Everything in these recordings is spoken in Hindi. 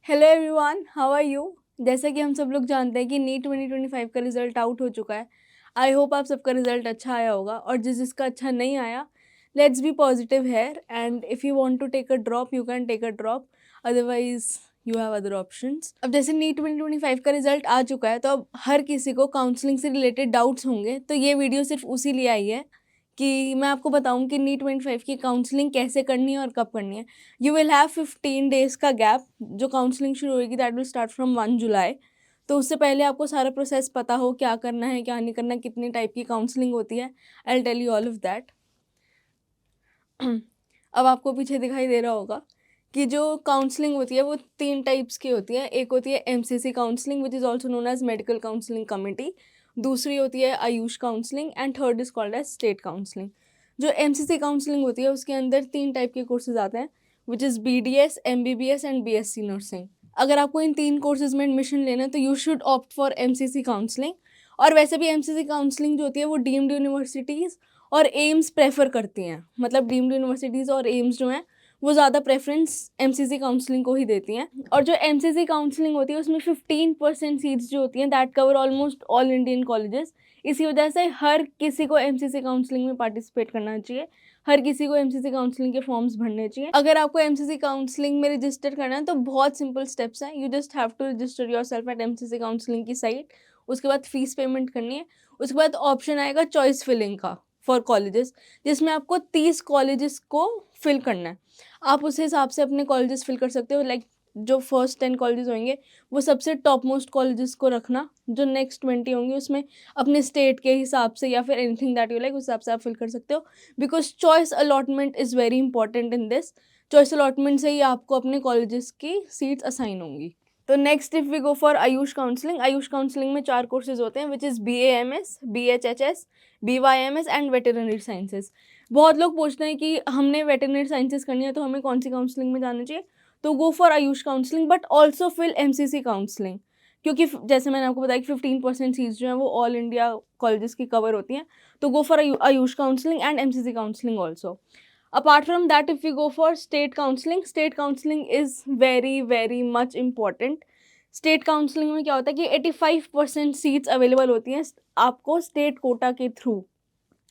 Hello everyone, how are you. जैसा कि हम सब लोग जानते हैं कि नीट 2025 का रिजल्ट आउट हो चुका है। आई होप आप सबका रिजल्ट अच्छा आया होगा, और जिसका अच्छा नहीं आया, let's be positive here and if you want to take a drop you can take a drop, otherwise you have other options. अब जैसे नीट 2025 का रिजल्ट आ चुका है, तो अब हर किसी को काउंसलिंग से रिलेटेड डाउट्स होंगे, तो ये वीडियो सिर्फ उसी लिए आई है कि मैं आपको बताऊं कि नीट 25 की काउंसलिंग कैसे करनी है और कब करनी है। यू विल हैव 15 डेज़ का गैप। जो काउंसलिंग शुरू होगी दैट विल स्टार्ट फ्रॉम 1 जुलाई। तो उससे पहले आपको सारा प्रोसेस पता हो, क्या करना है क्या नहीं करना, कितनी टाइप की काउंसलिंग होती है। I will tell you all of that. अब आपको पीछे दिखाई दे रहा होगा कि जो काउंसलिंग होती है वो 3 टाइप्स की होती है। एक होती है MCC counselling which is also known as medical counselling committee. दूसरी होती है AYUSH counselling and third is called as state counselling. जो एमसीसी काउंसलिंग होती है उसके अंदर 3 टाइप के कोर्सेज आते हैं, which is BDS, MBBS and BSc nursing. अगर आपको इन 3 कोर्सेज में एडमिशन लेना है तो you should opt for MCC counselling. और वैसे भी एमसीसी काउंसलिंग जो होती है वो डीम्ड यूनिवर्सिटीज़ और एम्स प्रेफर करती हैं। मतलब डीम्ड यूनिवर्सिटीज़ और एम्स जो हैं वो ज़्यादा प्रेफरेंस एमसीसी काउंसलिंग को ही देती हैं। और जो एमसीसी काउंसलिंग होती है उसमें 15% सीट्स जो होती हैं that cover almost all Indian colleges. इसी वजह से हर किसी को एमसीसी काउंसलिंग में पार्टिसिपेट करना चाहिए, हर किसी को एमसीसी काउंसलिंग के फॉर्म्स भरने चाहिए। अगर आपको एमसीसी काउंसलिंग में रजिस्टर करना है तो बहुत सिंपल स्टेप्स हैं। You just have to register yourself at MCC counselling की साइट। उसके बाद फीस पेमेंट करनी है। उसके बाद ऑप्शन आएगा चॉइस फिलिंग का फॉर कॉलेजेस, जिसमें आपको 30 कॉलेजेस को फिल करना है। आप उस हिसाब से अपने कॉलेजेस फिल कर सकते हो। लाइक जो फर्स्ट 10 कॉलेजेस होंगे वो सबसे टॉप मोस्ट कॉलेजेस को रखना। जो नेक्स्ट 20 होंगे उसमें अपने स्टेट के हिसाब से या फिर एनीथिंग दैट यू लाइक उस हिसाब से आप फिल कर सकते हो। Because choice allotment is very important in this. Choice allotment से ही आपको अपने कॉलेजेस की सीट्स असाइन होंगी। तो next if we go for AYUSH counselling, AYUSH counselling में 4 कोर्सेज होते हैं which is BAMS, BHHS, BYMS and veterinary sciences. बहुत लोग पूछते हैं कि हमने वेटरनरी साइंसेज करनी है तो हमें कौन सी काउंसलिंग में जाना चाहिए। तो go for AYUSH counselling but also fill MCC counselling, क्योंकि जैसे मैंने आपको बताया कि 15% सीट्स जो हैं वो ऑल इंडिया कॉलेजेस की कवर होती हैं। तो go for AYUSH counselling and MCC counselling also. Apart from that, if we go for state counseling is very very much important. State counselling में क्या होता है कि 85% सीट्स अवेलेबल होती हैं आपको स्टेट कोटा के थ्रू।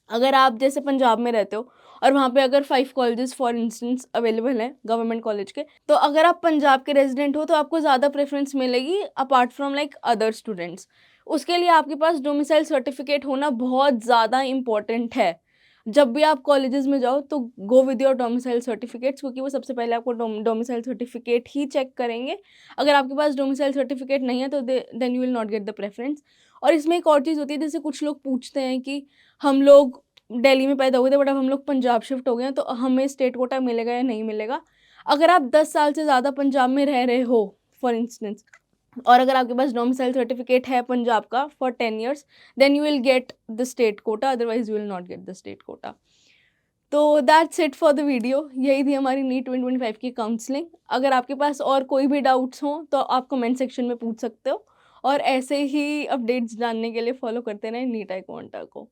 अगर आप जैसे पंजाब में रहते हो और वहाँ पे अगर 5 कॉलेजेस फॉर इंस्टेंस अवेलेबल हैं गवर्नमेंट कॉलेज के, तो अगर आप पंजाब के रेजिडेंट हो तो आपको ज़्यादा प्रेफरेंस मिलेगी apart from like other students. उसके लिए आपके पास डोमिसाइल सर्टिफिकेट होना बहुत ज़्यादा इंपॉर्टेंट है। जब भी आप कॉलेजेस में जाओ तो go with your domicile certificates, क्योंकि वो सबसे पहले आपको डोमिसाइल सर्टिफिकेट ही चेक करेंगे। अगर आपके पास डोमिसाइल सर्टिफिकेट नहीं है तो then you will not get the preference. और इसमें एक और चीज़ होती है, जैसे कुछ लोग पूछते हैं कि हम लोग दिल्ली में पैदा हुए थे बट अब हम लोग पंजाब शिफ्ट हो गए हैं तो हमें स्टेट कोटा मिलेगा या नहीं मिलेगा। अगर आप 10 साल से ज़्यादा पंजाब में रह रहे हो फॉर इंस्टेंस, और अगर आपके पास डोमिसाइल सर्टिफिकेट है पंजाब का for 10 years, then you will get the state quota, otherwise you will not get the state quota. तो that's it for the video. यही थी हमारी नीट 2025 की काउंसलिंग। अगर आपके पास और कोई भी डाउट्स हों तो आप कमेंट सेक्शन में पूछ सकते हो, और ऐसे ही अपडेट्स जानने के लिए फॉलो करते रहें नीट आई क्वांटा को।